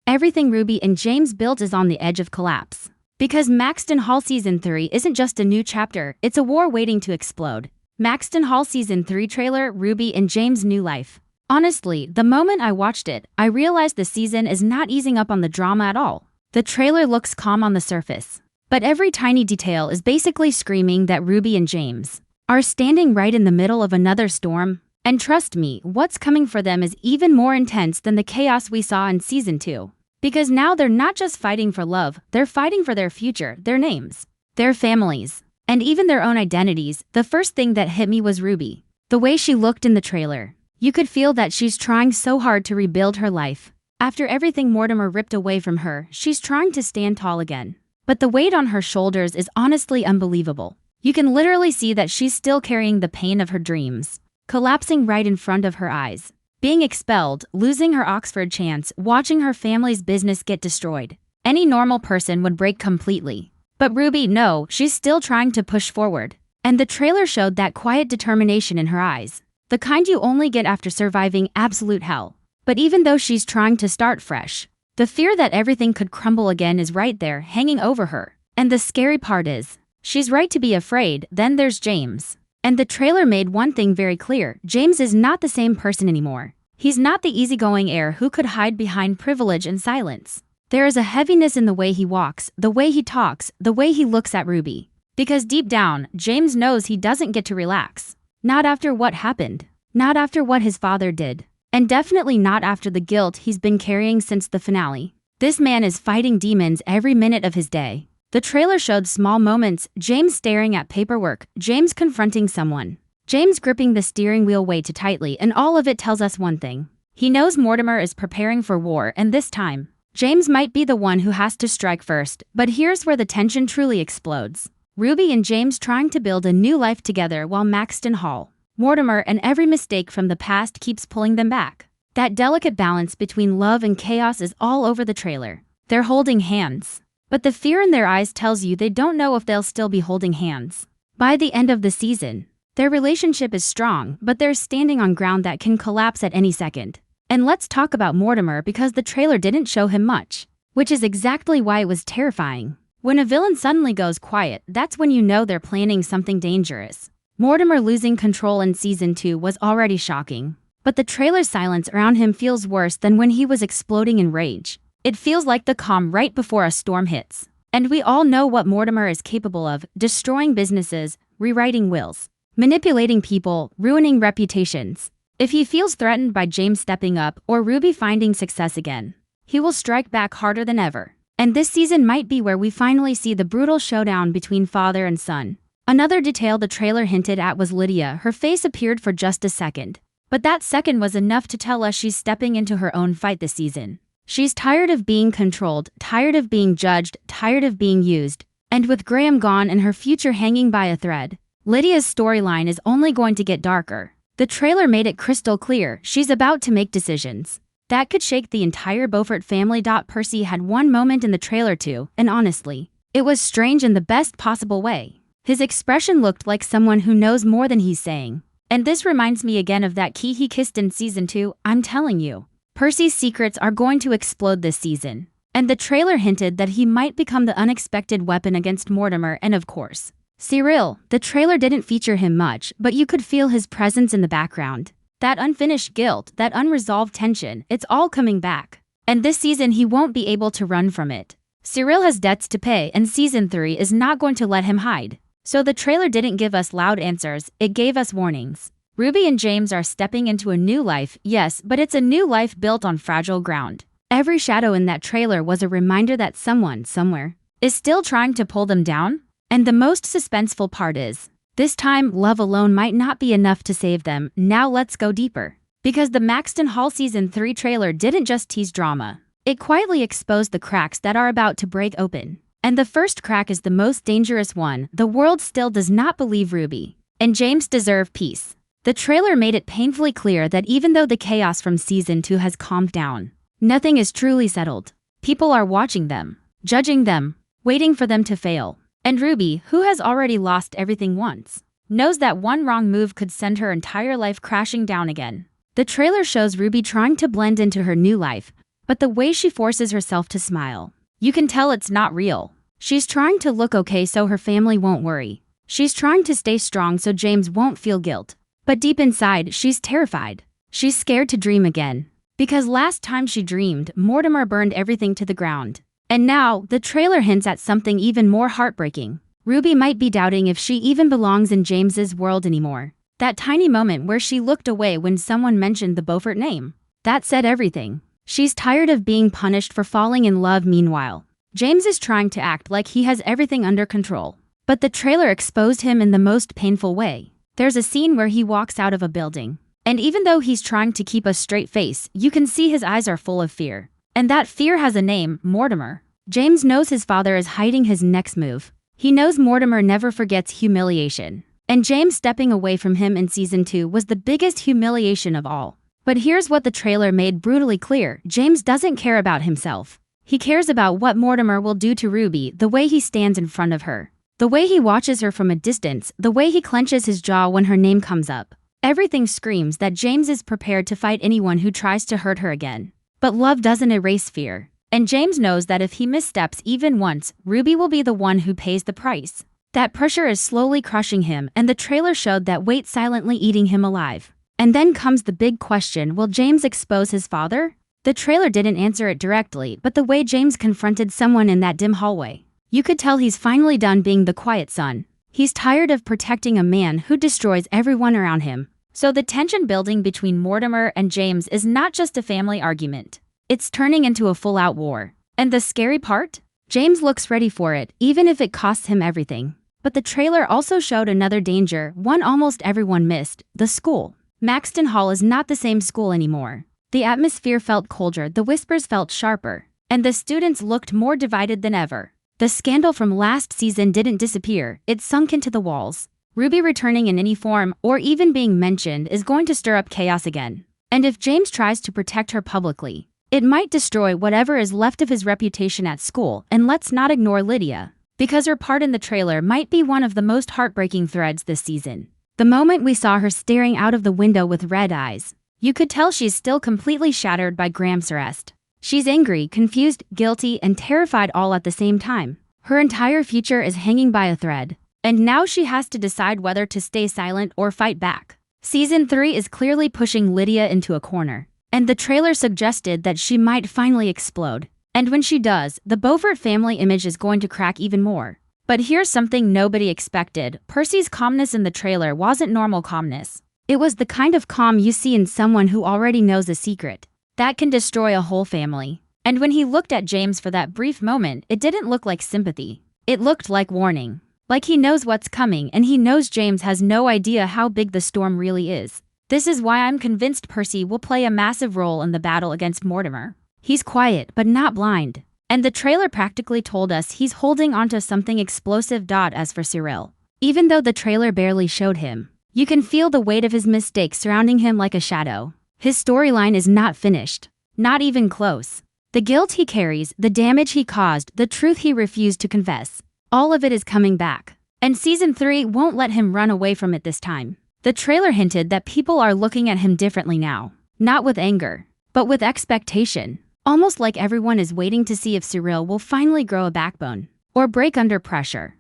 everything Ruby and James built is on the edge of collapse. Because Maxton Hall Season 3 isn't just a new chapter, it's a war waiting to explode. Maxton Hall Season 3 trailer, Ruby and James' new life. Honestly, the moment I watched it, I realized the season is not easing up on the drama at all. The trailer looks calm on the surface, but every tiny detail is basically screaming that Ruby and James are standing right in the middle of another storm. And trust me, what's coming for them is even more intense than the chaos we saw in Season 2. Because now they're not just fighting for love, they're fighting for their future, their names, their families, and even their own identities. The first thing that hit me was Ruby. The way she looked in the trailer. You could feel that she's trying so hard to rebuild her life. After everything Mortimer ripped away from her, she's trying to stand tall again. But the weight on her shoulders is honestly unbelievable. You can literally see that she's still carrying the pain of her dreams, collapsing right in front of her eyes. Being expelled, losing her Oxford chance, watching her family's business get destroyed. Any normal person would break completely. But Ruby, no, she's still trying to push forward. And the trailer showed that quiet determination in her eyes. The kind you only get after surviving absolute hell. But even though she's trying to start fresh, the fear that everything could crumble again is right there, hanging over her. And the scary part is, she's right to be afraid. Then there's James. And the trailer made one thing very clear: James is not the same person anymore. He's not the easygoing heir who could hide behind privilege and silence. There is a heaviness in the way he walks, the way he talks, the way he looks at Ruby. Because deep down, James knows he doesn't get to relax. Not after what happened. Not after what his father did. And definitely not after the guilt he's been carrying since the finale. This man is fighting demons every minute of his day. The trailer showed small moments: James staring at paperwork, James confronting someone, James gripping the steering wheel way too tightly, and all of it tells us one thing. He knows Mortimer is preparing for war, and this time, James might be the one who has to strike first. But here's where the tension truly explodes. Ruby and James trying to build a new life together while Maxton Hall, Mortimer, and every mistake from the past keeps pulling them back. That delicate balance between love and chaos is all over the trailer. They're holding hands. But the fear in their eyes tells you they don't know if they'll still be holding hands by the end of the season. Their relationship is strong, but they're standing on ground that can collapse at any second. And let's talk about Mortimer, because the trailer didn't show him much, which is exactly why it was terrifying. When a villain suddenly goes quiet, that's when you know they're planning something dangerous. Mortimer losing control in Season 2 was already shocking, but the trailer's silence around him feels worse than when he was exploding in rage. It feels like the calm right before a storm hits. And we all know what Mortimer is capable of: destroying businesses, rewriting wills, manipulating people, ruining reputations. If he feels threatened by James stepping up or Ruby finding success again, he will strike back harder than ever. And this season might be where we finally see the brutal showdown between father and son. Another detail the trailer hinted at was Lydia. Her face appeared for just a second, but that second was enough to tell us she's stepping into her own fight this season. She's tired of being controlled, tired of being judged, tired of being used. And with Graham gone and her future hanging by a thread, Lydia's storyline is only going to get darker. The trailer made it crystal clear she's about to make decisions that could shake the entire Beaufort family. Percy had one moment in the trailer too, and honestly, it was strange in the best possible way. His expression looked like someone who knows more than he's saying. And this reminds me again of that key he kissed in Season 2. I'm telling you, Percy's secrets are going to explode this season. And the trailer hinted that he might become the unexpected weapon against Mortimer and, of course, Cyril. The trailer didn't feature him much, but you could feel his presence in the background. That unfinished guilt, that unresolved tension, it's all coming back. And this season he won't be able to run from it. Cyril has debts to pay, and Season 3 is not going to let him hide. So the trailer didn't give us loud answers, it gave us warnings. Ruby and James are stepping into a new life, yes, but it's a new life built on fragile ground. Every shadow in that trailer was a reminder that someone, somewhere, is still trying to pull them down. And the most suspenseful part is, this time love alone might not be enough to save them. Now let's go deeper. Because the Maxton Hall Season 3 trailer didn't just tease drama. It quietly exposed the cracks that are about to break open. And the first crack is the most dangerous one. The world still does not believe Ruby and James deserve peace. The trailer made it painfully clear that even though the chaos from Season 2 has calmed down, nothing is truly settled. People are watching them, judging them, waiting for them to fail. And Ruby, who has already lost everything once, knows that one wrong move could send her entire life crashing down again. The trailer shows Ruby trying to blend into her new life, but the way she forces herself to smile, you can tell it's not real. She's trying to look okay so her family won't worry. She's trying to stay strong so James won't feel guilt. But deep inside, she's terrified. She's scared to dream again. Because last time she dreamed, Mortimer burned everything to the ground. And now, the trailer hints at something even more heartbreaking. Ruby might be doubting if she even belongs in James's world anymore. That tiny moment where she looked away when someone mentioned the Beaufort name. That said everything. She's tired of being punished for falling in love meanwhile. James is trying to act like he has everything under control. But the trailer exposed him in the most painful way. There's a scene where he walks out of a building. And even though he's trying to keep a straight face, you can see his eyes are full of fear. And that fear has a name, Mortimer. James knows his father is hiding his next move. He knows Mortimer never forgets humiliation. And James stepping away from him in season 2 was the biggest humiliation of all. But here's what the trailer made brutally clear. James doesn't care about himself. He cares about what Mortimer will do to Ruby, the way he stands in front of her. The way he watches her from a distance, the way he clenches his jaw when her name comes up. Everything screams that James is prepared to fight anyone who tries to hurt her again. But love doesn't erase fear. And James knows that if he missteps even once, Ruby will be the one who pays the price. That pressure is slowly crushing him, and the trailer showed that weight silently eating him alive. And then comes the big question, will James expose his father? The trailer didn't answer it directly, but the way James confronted someone in that dim hallway, you could tell he's finally done being the quiet son. He's tired of protecting a man who destroys everyone around him. So the tension building between Mortimer and James is not just a family argument. It's turning into a full-out war. And the scary part? James looks ready for it, even if it costs him everything. But the trailer also showed another danger, one almost everyone missed, the school. Maxton Hall is not the same school anymore. The atmosphere felt colder, the whispers felt sharper, and the students looked more divided than ever. The scandal from last season didn't disappear, it sunk into the walls. Ruby returning in any form, or even being mentioned, is going to stir up chaos again. And if James tries to protect her publicly, it might destroy whatever is left of his reputation at school. And let's not ignore Lydia, because her part in the trailer might be one of the most heartbreaking threads this season. The moment we saw her staring out of the window with red eyes, you could tell she's still completely shattered by Graham's arrest. She's angry, confused, guilty, and terrified all at the same time. Her entire future is hanging by a thread. And now she has to decide whether to stay silent or fight back. Season 3 is clearly pushing Lydia into a corner. And the trailer suggested that she might finally explode. And when she does, the Beaufort family image is going to crack even more. But here's something nobody expected. Percy's calmness in the trailer wasn't normal calmness. It was the kind of calm you see in someone who already knows a secret that can destroy a whole family. And when he looked at James for that brief moment, it didn't look like sympathy. It looked like warning. Like he knows what's coming, and he knows James has no idea how big the storm really is. This is why I'm convinced Percy will play a massive role in the battle against Mortimer. He's quiet, but not blind. And the trailer practically told us he's holding onto something explosive. As for Cyril, even though the trailer barely showed him, you can feel the weight of his mistakes surrounding him like a shadow. His storyline is not finished. Not even close. The guilt he carries, the damage he caused, the truth he refused to confess. All of it is coming back. And season 3 won't let him run away from it this time. The trailer hinted that people are looking at him differently now. Not with anger, but with expectation. Almost like everyone is waiting to see if Cyril will finally grow a backbone or break under pressure.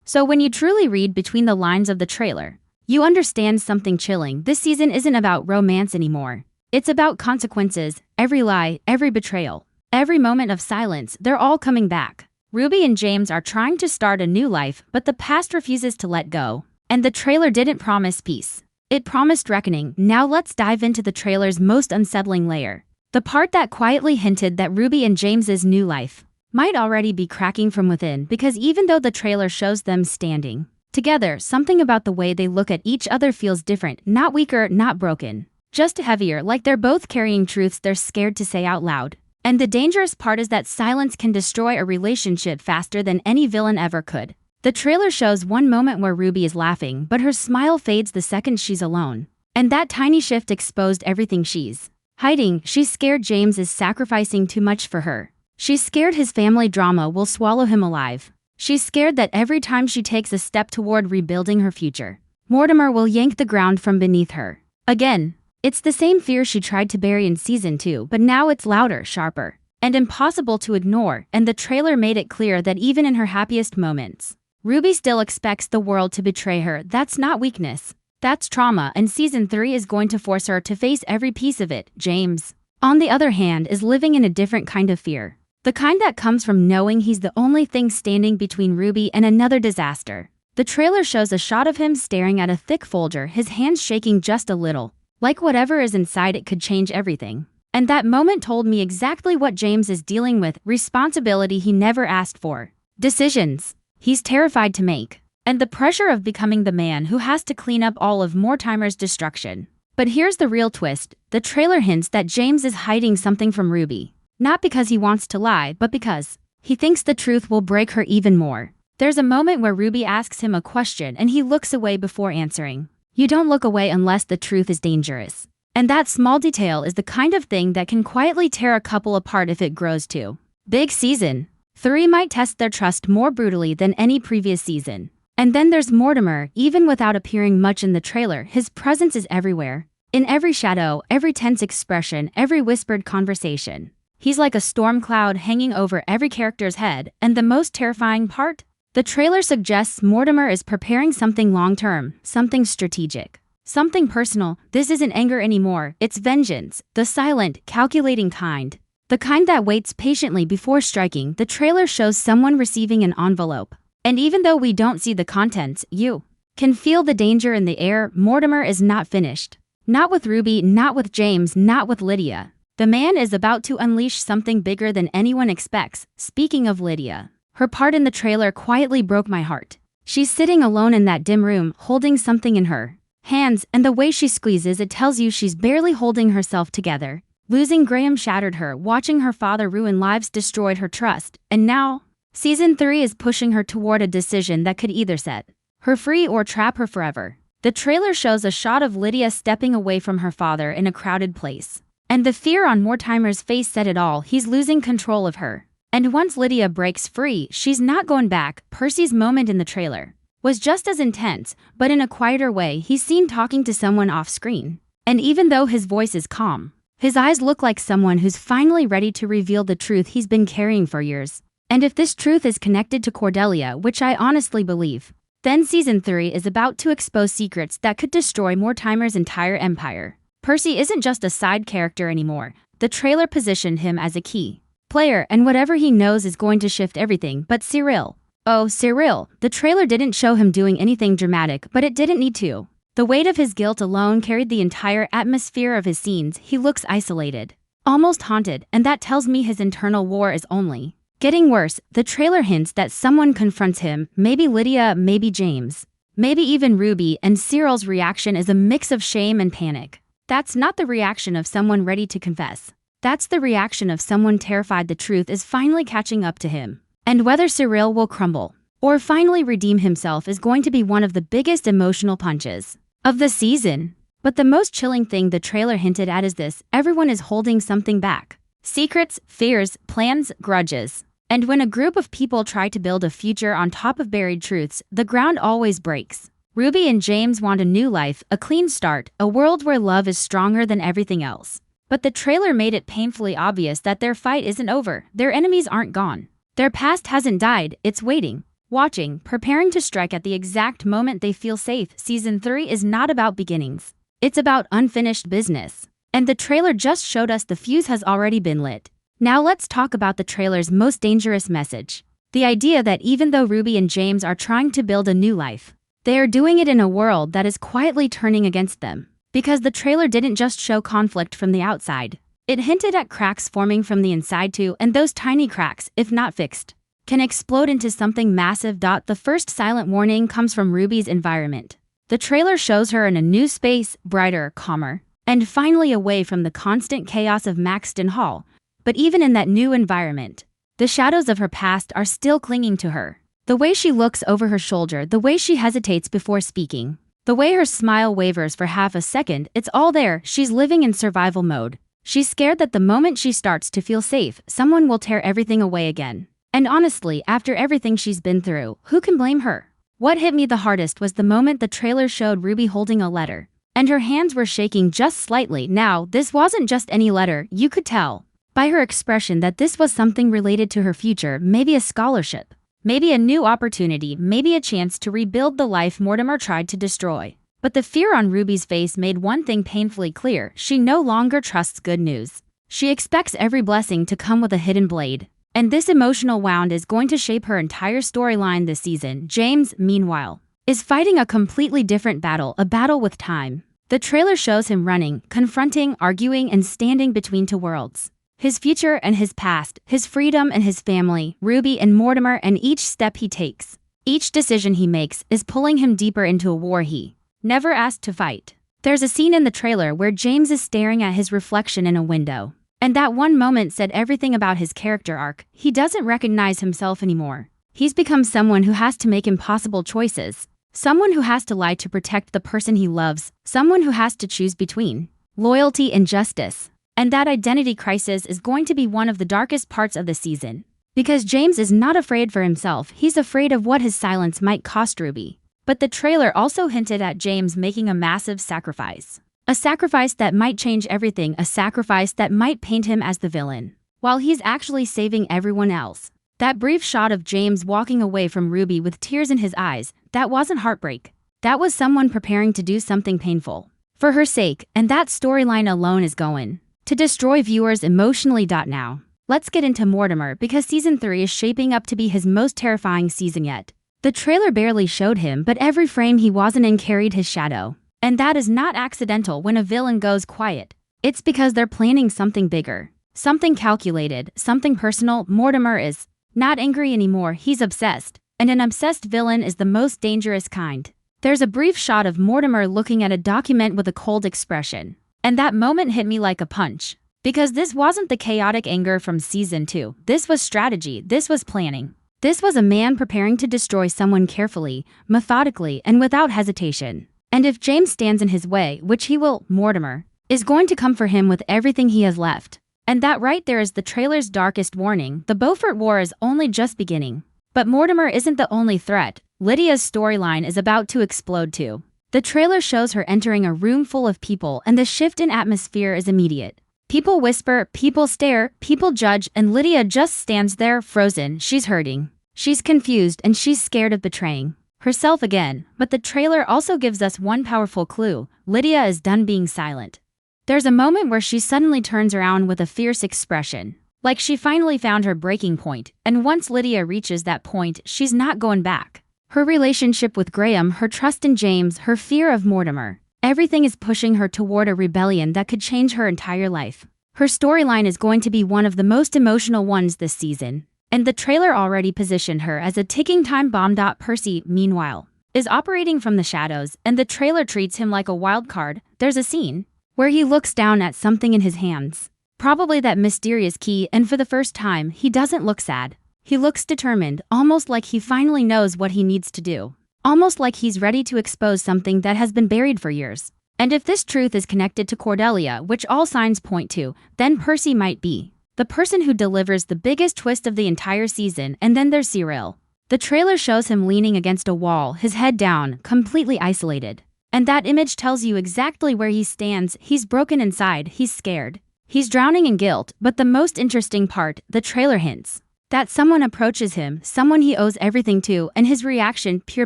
So when you truly read between the lines of the trailer, you understand something chilling. This season isn't about romance anymore. It's about consequences, every lie, every betrayal, every moment of silence. They're all coming back. Ruby and James are trying to start a new life, but the past refuses to let go. And the trailer didn't promise peace. It promised reckoning. Now let's dive into the trailer's most unsettling layer. The part that quietly hinted that Ruby and James's new life might already be cracking from within, because even though the trailer shows them standing together, something about the way they look at each other feels different. Not weaker, not broken. Just heavier, like they're both carrying truths they're scared to say out loud. And the dangerous part is that silence can destroy a relationship faster than any villain ever could. The trailer shows one moment where Ruby is laughing, but her smile fades the second she's alone. And that tiny shift exposed everything she's hiding. She's scared James is sacrificing too much for her. She's scared his family drama will swallow him alive. She's scared that every time she takes a step toward rebuilding her future, Mortimer will yank the ground from beneath her. Again. It's the same fear she tried to bury in season 2, but now it's louder, sharper, and impossible to ignore, and the trailer made it clear that even in her happiest moments, Ruby still expects the world to betray her. That's not weakness. That's trauma, and season 3 is going to force her to face every piece of it. James, on the other hand, is living in a different kind of fear. The kind that comes from knowing he's the only thing standing between Ruby and another disaster. The trailer shows a shot of him staring at a thick folder, his hands shaking just a little, like whatever is inside it could change everything. And that moment told me exactly what James is dealing with: responsibility he never asked for, decisions he's terrified to make, and the pressure of becoming the man who has to clean up all of Mortimer's destruction. But here's the real twist. The trailer hints that James is hiding something from Ruby. Not because he wants to lie, but because he thinks the truth will break her even more. There's a moment where Ruby asks him a question and he looks away before answering. You don't look away unless the truth is dangerous. And that small detail is the kind of thing that can quietly tear a couple apart if it grows too big. Season 3 might test their trust more brutally than any previous season. And then there's Mortimer. Even without appearing much in the trailer, his presence is everywhere. In every shadow, every tense expression, every whispered conversation. He's like a storm cloud hanging over every character's head, and the most terrifying part? The trailer suggests Mortimer is preparing something long-term, something strategic, something personal. This isn't anger anymore, it's vengeance, the silent, calculating kind. The kind that waits patiently before striking. The trailer shows someone receiving an envelope. And even though we don't see the contents, you can feel the danger in the air. Mortimer is not finished. Not with Ruby, not with James, not with Lydia. The man is about to unleash something bigger than anyone expects. Speaking of Lydia, her part in the trailer quietly broke my heart. She's sitting alone in that dim room, holding something in her hands, and the way she squeezes it tells you she's barely holding herself together. Losing Graham shattered her, watching her father ruin lives destroyed her trust, and now, season 3 is pushing her toward a decision that could either set her free or trap her forever. The trailer shows a shot of Lydia stepping away from her father in a crowded place. And the fear on Mortimer's face said it all. He's losing control of her. And once Lydia breaks free, she's not going back. Percy's moment in the trailer was just as intense, but in a quieter way. He's seen talking to someone off-screen. And even though his voice is calm, his eyes look like someone who's finally ready to reveal the truth he's been carrying for years. And if this truth is connected to Cordelia, which I honestly believe, then season 3 is about to expose secrets that could destroy Mortimer's entire empire. Percy isn't just a side character anymore. The trailer positioned him as a key player, and whatever he knows is going to shift everything. But Cyril. Oh, Cyril. The trailer didn't show him doing anything dramatic, but it didn't need to. The weight of his guilt alone carried the entire atmosphere of his scenes. He looks isolated, almost haunted, and that tells me his internal war is only getting worse. The trailer hints that someone confronts him, maybe Lydia, maybe James, maybe even Ruby, and Cyril's reaction is a mix of shame and panic. That's not the reaction of someone ready to confess. That's the reaction of someone terrified the truth is finally catching up to him. And whether Cyril will crumble or finally redeem himself is going to be one of the biggest emotional punches of the season. But the most chilling thing the trailer hinted at is this: everyone is holding something back. Secrets, fears, plans, grudges. And when a group of people try to build a future on top of buried truths, the ground always breaks. Ruby and James want a new life, a clean start, a world where love is stronger than everything else. But the trailer made it painfully obvious that their fight isn't over. Their enemies aren't gone. Their past hasn't died, it's waiting, watching, preparing to strike at the exact moment they feel safe. Season 3 is not about beginnings. It's about unfinished business. And the trailer just showed us the fuse has already been lit. Now let's talk about the trailer's most dangerous message. The idea that even though Ruby and James are trying to build a new life, they are doing it in a world that is quietly turning against them. Because the trailer didn't just show conflict from the outside. It hinted at cracks forming from the inside too, and those tiny cracks, if not fixed, can explode into something massive. The first silent warning comes from Ruby's environment. The trailer shows her in a new space, brighter, calmer, and finally away from the constant chaos of Maxton Hall. But even in that new environment, the shadows of her past are still clinging to her. The way she looks over her shoulder, the way she hesitates before speaking, the way her smile wavers for half a second, it's all there. She's living in survival mode. She's scared that the moment she starts to feel safe, someone will tear everything away again. And honestly, after everything she's been through, who can blame her? What hit me the hardest was the moment the trailer showed Ruby holding a letter. and her hands were shaking just slightly. Now, this wasn't just any letter, you could tell by her expression that this was something related to her future, maybe a scholarship, maybe a new opportunity, maybe a chance to rebuild the life Mortimer tried to destroy. But the fear on Ruby's face made one thing painfully clear: she no longer trusts good news. She expects every blessing to come with a hidden blade. And this emotional wound is going to shape her entire storyline this season. James, meanwhile, is fighting a completely different battle, a battle with time. The trailer shows him running, confronting, arguing, and standing between two worlds. His future and his past, his freedom and his family, Ruby and Mortimer, and each step he takes, each decision he makes, is pulling him deeper into a war he never asked to fight. There's a scene in the trailer where James is staring at his reflection in a window. And that one moment said everything about his character arc. He doesn't recognize himself anymore. He's become someone who has to make impossible choices. Someone who has to lie to protect the person he loves. Someone who has to choose between loyalty and justice. And that identity crisis is going to be one of the darkest parts of the season. Because James is not afraid for himself, he's afraid of what his silence might cost Ruby. But the trailer also hinted at James making a massive sacrifice. A sacrifice that might change everything, a sacrifice that might paint him as the villain, while he's actually saving everyone else. That brief shot of James walking away from Ruby with tears in his eyes, that wasn't heartbreak. That was someone preparing to do something painful for her sake, and that storyline alone is going to destroy viewers emotionally. Now, let's get into Mortimer, because season 3 is shaping up to be his most terrifying season yet. The trailer barely showed him, but every frame he wasn't in carried his shadow. And that is not accidental. When a villain goes quiet, it's because they're planning something bigger, something calculated, something personal. Mortimer is not angry anymore, he's obsessed. And an obsessed villain is the most dangerous kind. There's a brief shot of Mortimer looking at a document with a cold expression. And that moment hit me like a punch. Because this wasn't the chaotic anger from season 2. This was strategy, this was planning. This was a man preparing to destroy someone carefully, methodically, and without hesitation. And if James stands in his way, which he will, Mortimer is going to come for him with everything he has left. And that right there is the trailer's darkest warning. The Beaufort War is only just beginning. But Mortimer isn't the only threat. Lydia's storyline is about to explode too. The trailer shows her entering a room full of people, and the shift in atmosphere is immediate. People whisper, people stare, people judge, and Lydia just stands there, frozen. She's hurting. She's confused, and she's scared of betraying herself again. But the trailer also gives us one powerful clue. Lydia is done being silent. There's a moment where she suddenly turns around with a fierce expression, like she finally found her breaking point, and once Lydia reaches that point, she's not going back. Her relationship with Graham, her trust in James, her fear of Mortimer, everything is pushing her toward a rebellion that could change her entire life. Her storyline is going to be one of the most emotional ones this season, and the trailer already positioned her as a ticking time bomb. Percy, meanwhile, is operating from the shadows, and the trailer treats him like a wild card. There's a scene where he looks down at something in his hands, probably that mysterious key, and for the first time, he doesn't look sad. He looks determined, almost like he finally knows what he needs to do. Almost like he's ready to expose something that has been buried for years. And if this truth is connected to Cordelia, which all signs point to, then Percy might be the person who delivers the biggest twist of the entire season. And then there's Cyril. The trailer shows him leaning against a wall, his head down, completely isolated. And that image tells you exactly where he stands. He's broken inside, he's scared. He's drowning in guilt. But the most interesting part, the trailer hints that someone approaches him, someone he owes everything to, and his reaction, pure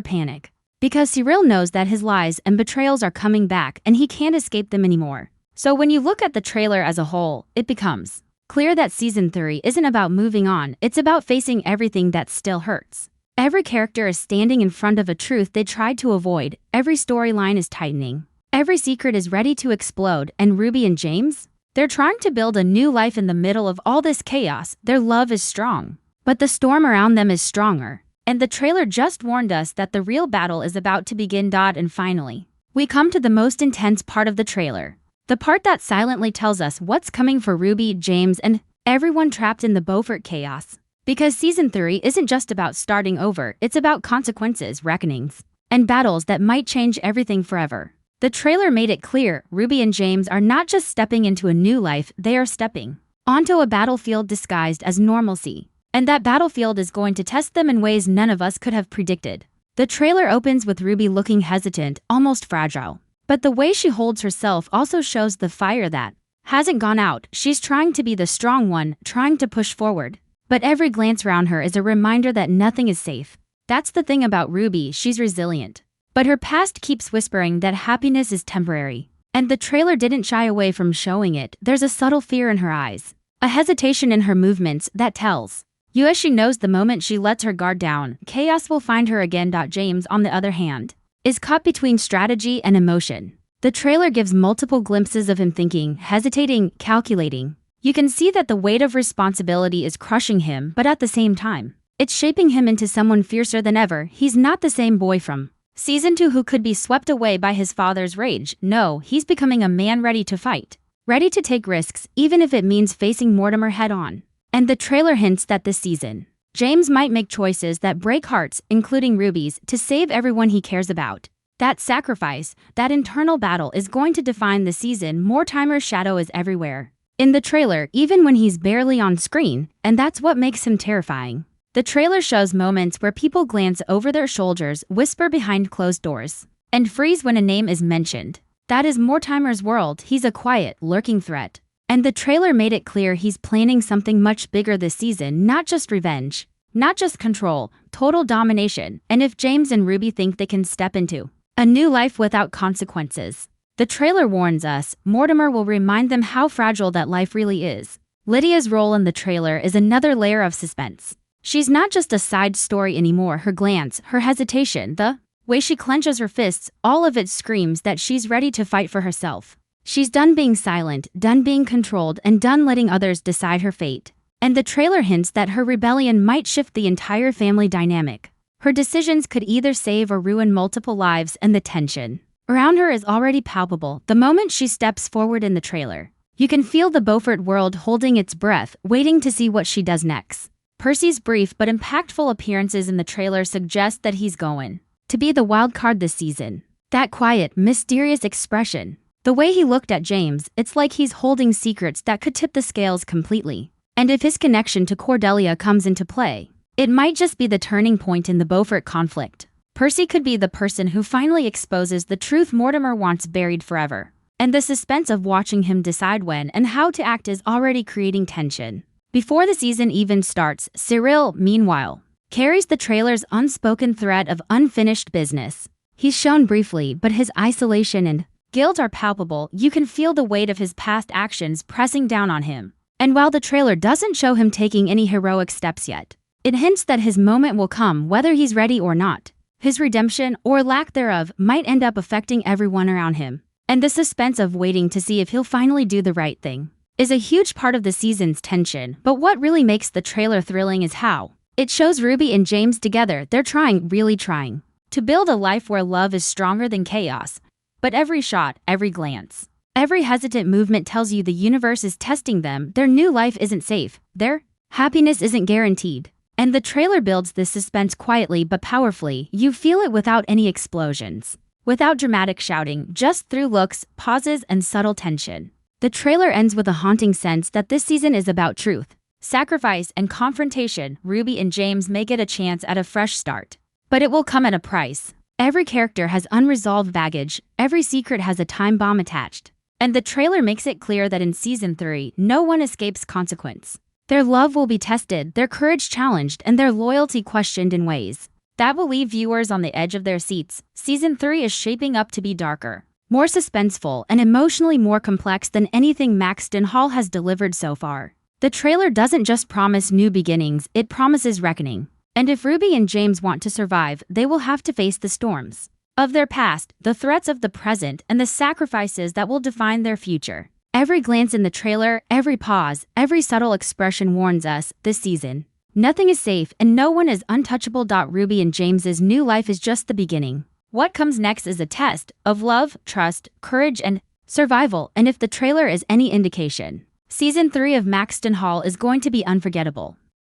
panic. Because Cyril knows that his lies and betrayals are coming back and he can't escape them anymore. So when you look at the trailer as a whole, it becomes clear that season 3 isn't about moving on, it's about facing everything that still hurts. Every character is standing in front of a truth they tried to avoid, every storyline is tightening, every secret is ready to explode, and Ruby and James? They're trying to build a new life in the middle of all this chaos. Their love is strong, but the storm around them is stronger. And the trailer just warned us that the real battle is about to begin. And finally, we come to the most intense part of the trailer. The part that silently tells us what's coming for Ruby, James, and everyone trapped in the Beaufort chaos. Because season 3 isn't just about starting over, it's about consequences, reckonings, and battles that might change everything forever. The trailer made it clear, Ruby and James are not just stepping into a new life, they are stepping onto a battlefield disguised as normalcy. And that battlefield is going to test them in ways none of us could have predicted. The trailer opens with Ruby looking hesitant, almost fragile. But the way she holds herself also shows the fire that hasn't gone out. She's trying to be the strong one, trying to push forward. But every glance around her is a reminder that nothing is safe. That's the thing about Ruby, she's resilient. But her past keeps whispering that happiness is temporary. And the trailer didn't shy away from showing it. There's a subtle fear in her eyes, a hesitation in her movements that tells you as she knows the moment she lets her guard down, chaos will find her again. James, on the other hand, is caught between strategy and emotion. The trailer gives multiple glimpses of him thinking, hesitating, calculating. You can see that the weight of responsibility is crushing him, but at the same time, it's shaping him into someone fiercer than ever. He's not the same boy from Season 2 who could be swept away by his father's rage. No, he's becoming a man ready to fight, ready to take risks, even if it means facing Mortimer head-on. And the trailer hints that this season, James might make choices that break hearts, including Ruby's, to save everyone he cares about. That sacrifice, that internal battle is going to define the season. Mortimer's shadow is everywhere in the trailer, even when he's barely on screen, and that's what makes him terrifying. The trailer shows moments where people glance over their shoulders, whisper behind closed doors, and freeze when a name is mentioned. That is Mortimer's world. He's a quiet, lurking threat. And the trailer made it clear he's planning something much bigger this season, not just revenge, not just control, total domination. And if James and Ruby think they can step into a new life without consequences, the trailer warns us, Mortimer will remind them how fragile that life really is. Lydia's role in the trailer is another layer of suspense. She's not just a side story anymore. Her glance, her hesitation, the way she clenches her fists, all of it screams that she's ready to fight for herself. She's done being silent, done being controlled, and done letting others decide her fate. And the trailer hints that her rebellion might shift the entire family dynamic. Her decisions could either save or ruin multiple lives, and the tension around her is already palpable. The moment she steps forward in the trailer, you can feel the Beaufort world holding its breath, waiting to see what she does next. Percy's brief but impactful appearances in the trailer suggest that he's going to be the wild card this season. That quiet, mysterious expression, the way he looked at James, it's like he's holding secrets that could tip the scales completely. And if his connection to Cordelia comes into play, it might just be the turning point in the Beaufort conflict. Percy could be the person who finally exposes the truth Mortimer wants buried forever. And the suspense of watching him decide when and how to act is already creating tension. Before the season even starts, Cyril, meanwhile, carries the trailer's unspoken thread of unfinished business. He's shown briefly, but his isolation and guilt are palpable. You can feel the weight of his past actions pressing down on him. And while the trailer doesn't show him taking any heroic steps yet, it hints that his moment will come whether he's ready or not. His redemption, or lack thereof, might end up affecting everyone around him. And the suspense of waiting to see if he'll finally do the right thing is a huge part of the season's tension. But what really makes the trailer thrilling is how it shows Ruby and James together. They're trying, really trying, to build a life where love is stronger than chaos. But every shot, every glance, every hesitant movement tells you the universe is testing them. Their new life isn't safe. Their happiness isn't guaranteed. And the trailer builds this suspense quietly but powerfully. You feel it without any explosions, without dramatic shouting, just through looks, pauses, and subtle tension. The trailer ends with a haunting sense that this season is about truth, sacrifice, and confrontation. Ruby and James may get a chance at a fresh start, but it will come at a price. Every character has unresolved baggage, every secret has a time bomb attached. And the trailer makes it clear that in Season 3, no one escapes consequence. Their love will be tested, their courage challenged, and their loyalty questioned in ways that will leave viewers on the edge of their seats. Season 3 is shaping up to be darker, more suspenseful, and emotionally more complex than anything Maxton Hall has delivered so far. The trailer doesn't just promise new beginnings, it promises reckoning. And if Ruby and James want to survive, they will have to face the storms of their past, the threats of the present, and the sacrifices that will define their future. Every glance in the trailer, every pause, every subtle expression warns us, this season, nothing is safe and no one is untouchable. Ruby and James's new life is just the beginning. What comes next is a test of love, trust, courage, and survival. And if the trailer is any indication, Season 3 of Maxton Hall is going to be unforgettable.